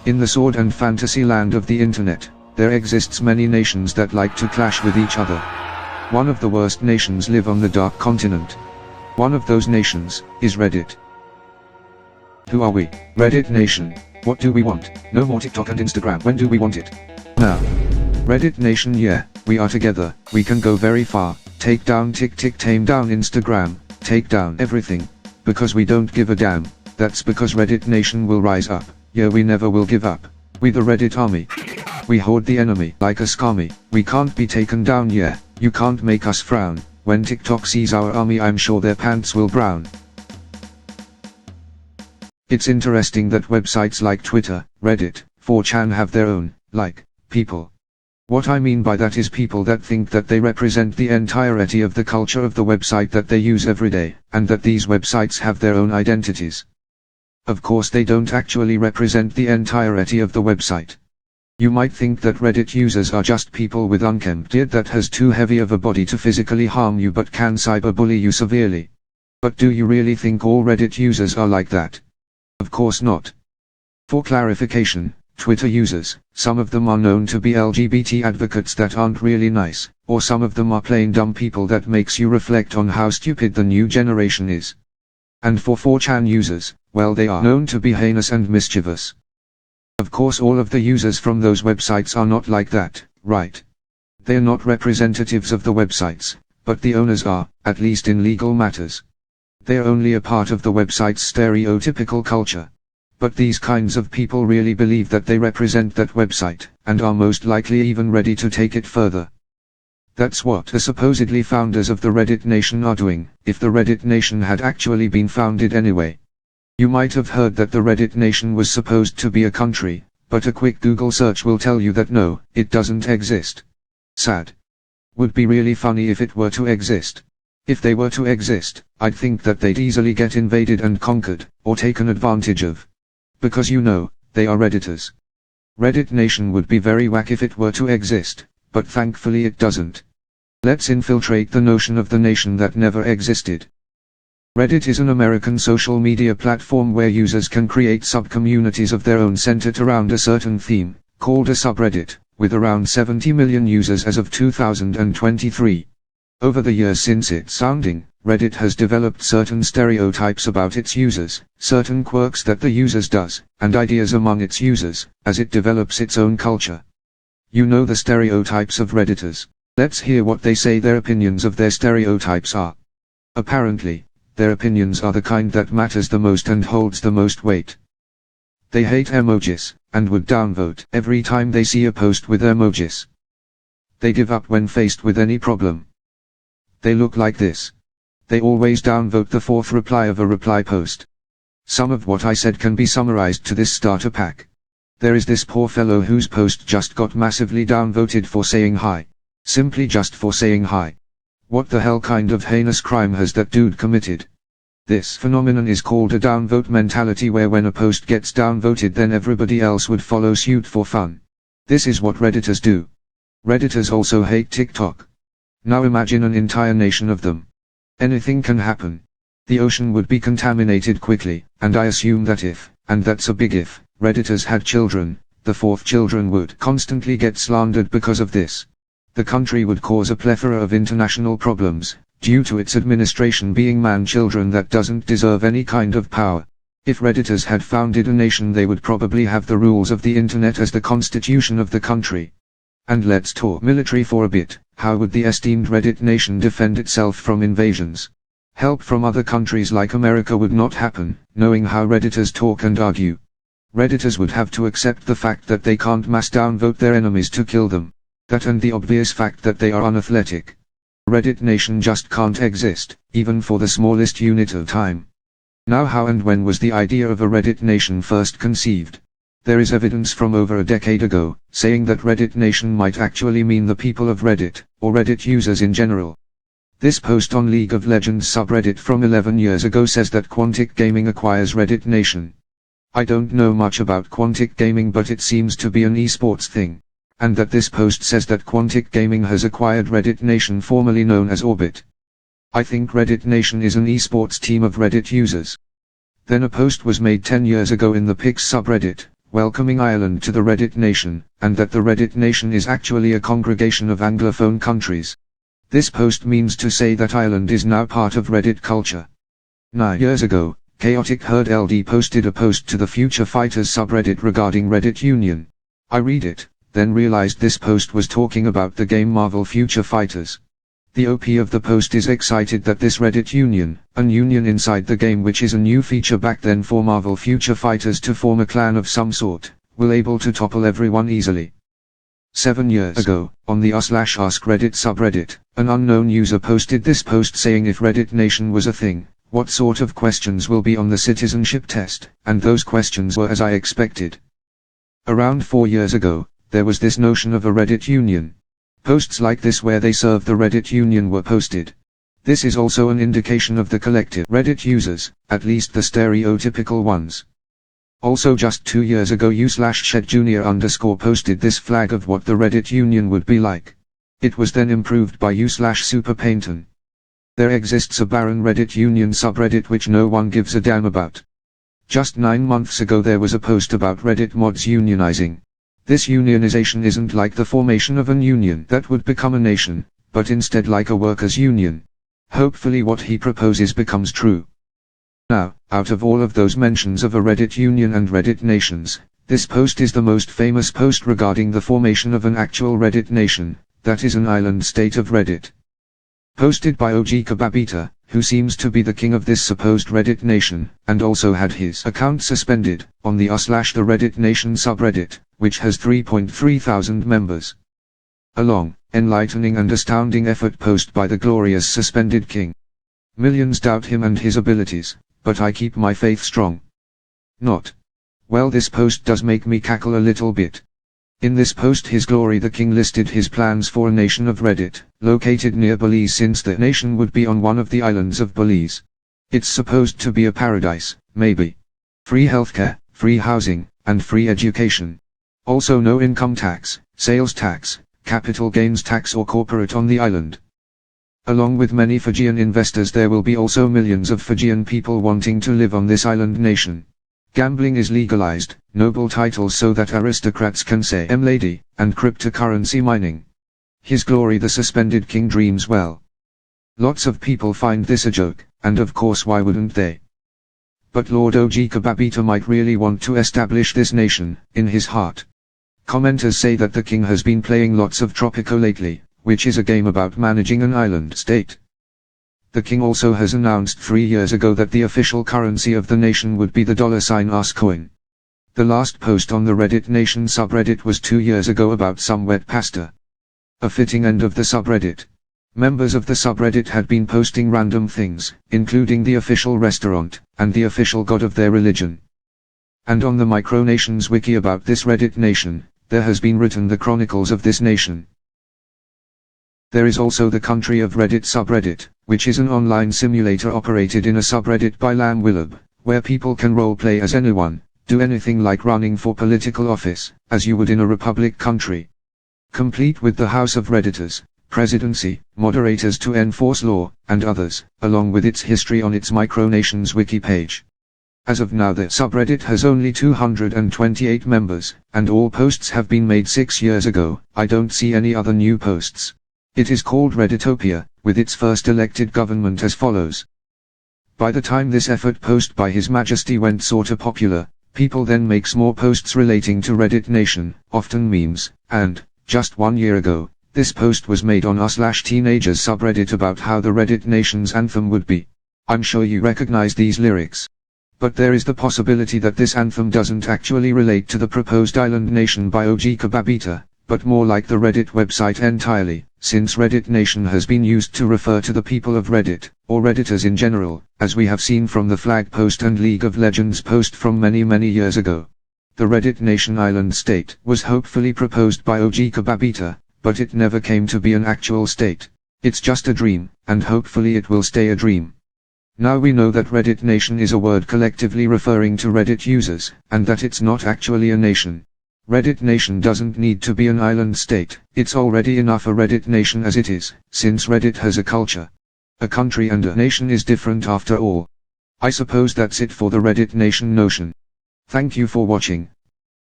In the sword and fantasy land of the internet, there exists many nations that like to clash with each other. One of the worst nations live on the dark continent. One of those nations is Reddit. Who are we? Reddit Nation. What do we want? No more TikTok and Instagram. When do we want it? Now. Reddit Nation, yeah, we are together. We can go very far. Take down TikTok, tame down Instagram, take down everything. Because we don't give a damn. That's because Reddit Nation will rise up. Yeah, we never will give up. We the Reddit army. We hoard the enemy like a scummy. We can't be taken down, yeah. You can't make us frown. When TikTok sees our army, I'm sure their pants will brown. It's interesting that websites like Twitter, Reddit, 4chan have their own, like, people. What I mean by that is people that think that they represent the entirety of the culture of the website that they use every day, and that these websites have their own identities. Of course they don't actually represent the entirety of the website. You might think that Reddit users are just people with unkempt beard that has too heavy of a body to physically harm you but can cyberbully you severely. But do you really think all Reddit users are like that? Of course not. For clarification, Twitter users, some of them are known to be LGBT advocates that aren't really nice, or some of them are plain dumb people that makes you reflect on how stupid the new generation is. And for 4chan users, well, they are known to be heinous and mischievous. Of course all of the users from those websites are not like that, right? They are not representatives of the websites, but the owners are, at least in legal matters. They are only a part of the website's stereotypical culture. But these kinds of people really believe that they represent that website, and are most likely even ready to take it further. That's what the supposedly founders of the Reddit Nation are doing, if the Reddit Nation had actually been founded anyway. You might have heard that the Reddit Nation was supposed to be a country, but a quick Google search will tell you that no, it doesn't exist. Sad. Would be really funny if it were to exist. If they were to exist, I'd think that they'd easily get invaded and conquered, or taken advantage of. Because you know, they are Redditors. Reddit Nation would be very whack if it were to exist, but thankfully it doesn't. Let's infiltrate the notion of the nation that never existed. Reddit is an American social media platform where users can create sub-communities of their own centered around a certain theme, called a subreddit, with around 70 million users as of 2023. Over the years since its founding, Reddit has developed certain stereotypes about its users, certain quirks that the users does, and ideas among its users, as it develops its own culture. You know the stereotypes of Redditors. Let's hear what they say their opinions of their stereotypes are. Apparently, their opinions are the kind that matters the most and holds the most weight. They hate emojis, and would downvote every time they see a post with emojis. They give up when faced with any problem. They look like this. They always downvote the fourth reply of a reply post. Some of what I said can be summarized to this starter pack. There is this poor fellow whose post just got massively downvoted for saying hi. Simply just for saying hi. What the hell kind of heinous crime has that dude committed? This phenomenon is called a downvote mentality, where when a post gets downvoted then everybody else would follow suit for fun. This is what Redditors do. Redditors also hate TikTok. Now imagine an entire nation of them. Anything can happen. The ocean would be contaminated quickly, and I assume that if, and that's a big if, Redditors had children, the fourth children would constantly get slandered because of this. The country would cause a plethora of international problems, due to its administration being man-children that doesn't deserve any kind of power. If Redditors had founded a nation, they would probably have the rules of the internet as the constitution of the country. And let's talk military for a bit. How would the esteemed Reddit Nation defend itself from invasions? Help from other countries like America would not happen, knowing how Redditors talk and argue. Redditors would have to accept the fact that they can't mass downvote their enemies to kill them. That and the obvious fact that they are unathletic. Reddit Nation just can't exist, even for the smallest unit of time. Now, how and when was the idea of a Reddit Nation first conceived? There is evidence from over a decade ago, saying that Reddit Nation might actually mean the people of Reddit, or Reddit users in general. This post on League of Legends subreddit from 11 years ago says that Quantic Gaming acquires Reddit Nation. I don't know much about Quantic Gaming, but it seems to be an esports thing. And that this post says that Quantic Gaming has acquired Reddit Nation, formerly known as Orbit. I think Reddit Nation is an esports team of Reddit users. Then a post was made 10 years ago in the Pix subreddit, welcoming Ireland to the Reddit nation, and that the Reddit nation is actually a congregation of Anglophone countries. This post means to say that Ireland is now part of Reddit culture. 9 years ago, Chaotic Herd LD posted a post to the Future Fighters subreddit regarding Reddit Union. I read it, then realized this post was talking about the game Marvel Future Fighters. The OP of the post is excited that this Reddit Union, an union inside the game which is a new feature back then for Marvel Future Fighters to form a clan of some sort, will able to topple everyone easily. 7 years ago, on the r/ask Reddit subreddit, an unknown user posted this post saying if Reddit Nation was a thing, what sort of questions will be on the citizenship test, and those questions were as I expected. Around 4 years ago, there was this notion of a Reddit Union. Posts like this where they serve the Reddit Union were posted. This is also an indication of the collective Reddit users, at least the stereotypical ones. Also just 2 years ago u/shed junior _ posted this flag of what the Reddit Union would be like. It was then improved by u/super painton. There exists a barren Reddit Union subreddit which no one gives a damn about. Just 9 months ago there was a post about Reddit mods unionizing. This unionization isn't like the formation of an union that would become a nation, but instead like a workers' union. Hopefully what he proposes becomes true. Now, out of all of those mentions of a Reddit union and Reddit nations, this post is the most famous post regarding the formation of an actual Reddit nation, that is an island state of Reddit. Posted by OG Kebab Eater, who seems to be the king of this supposed Reddit nation, and also had his account suspended, on the r/the Reddit nation subreddit, which has 3.3 thousand members. A long, enlightening and astounding effort post by the glorious suspended king. Millions doubt him and his abilities, but I keep my faith strong. Not. Well, this post does make me cackle a little bit. In this post His Glory the King listed his plans for a nation of Reddit, located near Belize since the nation would be on one of the islands of Belize. It's supposed to be a paradise, maybe. Free healthcare, free housing, and free education. Also no income tax, sales tax, capital gains tax or corporate on the island. Along with many Fijian investors there will be also millions of Fijian people wanting to live on this island nation. Gambling is legalized, noble titles so that aristocrats can say "M-lady," and cryptocurrency mining. His Glory the suspended king dreams well. Lots of people find this a joke, and of course why wouldn't they? But Lord OG Kebab Eater might really want to establish this nation, in his heart. Commenters say that the king has been playing lots of Tropico lately, which is a game about managing an island state. The king also has announced 3 years ago that the official currency of the nation would be the $us coin. The last post on the Reddit Nation subreddit was 2 years ago about some wet pasta. A fitting end of the subreddit. Members of the subreddit had been posting random things, including the official restaurant, and the official god of their religion. And on the Micronations wiki about this Reddit nation, there has been written the chronicles of this nation. There is also the Country of Reddit subreddit, which is an online simulator operated in a subreddit by Lam Willab, where people can roleplay as anyone, do anything like running for political office, as you would in a republic country. Complete with the House of Redditors, presidency, moderators to enforce law, and others, along with its history on its Micronations wiki page. As of now the subreddit has only 228 members, and all posts have been made 6 years ago. I don't see any other new posts. It is called Redditopia, with its first elected government as follows. By the time this effort post by His Majesty went sorta popular, people then makes more posts relating to Reddit Nation, often memes, and, just 1 year ago, this post was made on r/teenagers subreddit about how the Reddit Nation's anthem would be. I'm sure you recognize these lyrics. But there is the possibility that this anthem doesn't actually relate to the proposed island nation by OG Kebab Eater, but more like the Reddit website entirely, since Reddit Nation has been used to refer to the people of Reddit, or Redditors in general, as we have seen from the flag post and League of Legends post from many years ago. The Reddit Nation island state was hopefully proposed by OG Kebab Eater, but it never came to be an actual state. It's just a dream, and hopefully it will stay a dream. Now we know that Reddit Nation is a word collectively referring to Reddit users, and that it's not actually a nation. Reddit Nation doesn't need to be an island state, it's already enough a Reddit Nation as it is, since Reddit has a culture. A country and a nation is different after all. I suppose that's it for the Reddit Nation notion. Thank you for watching.